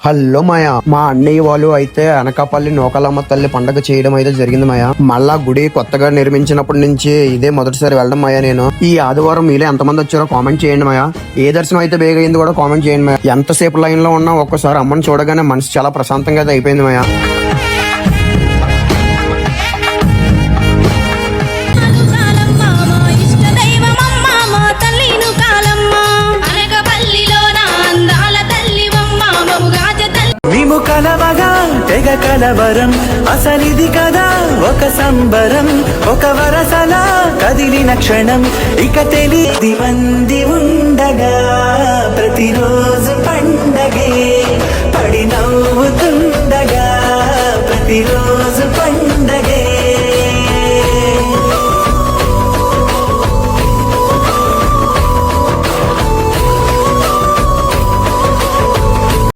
Hello మాయా, మా అన్నయ్య వాళ్ళు అయితే అనకాపల్లి నూకాలమ్మ తల్లి పండగ చేయడం అయితే జరిగింది మాయా. మళ్ళా గుడి కొత్తగా నిర్మించినప్పటి నుంచి ఇదే మొదటిసారి వెళ్ళడం మాయా. నేను ఈ ఆదివారం మీలో ఎంతమంది వచ్చారో కామెంట్ చేయండి మాయా. ఏ దర్శనం అయితే బేగ అయింది కూడా కామెంట్ చేయండి మాయా. ఎంతసేపు లైన్ లో ఉన్నా ఒక్కసారి అమ్మని చూడగానే మనసు చాలా ప్రశాంతంగా అయితే అయిపోయింది మాయా. మేము కలవగా తెగ కలవరం, అసలిది కదా ఒక సంబరం, ఒక వరసలా కదిలిన క్షణం ఇక తెలియది మంది ఉండగా ప్రతిరోజు పండగే.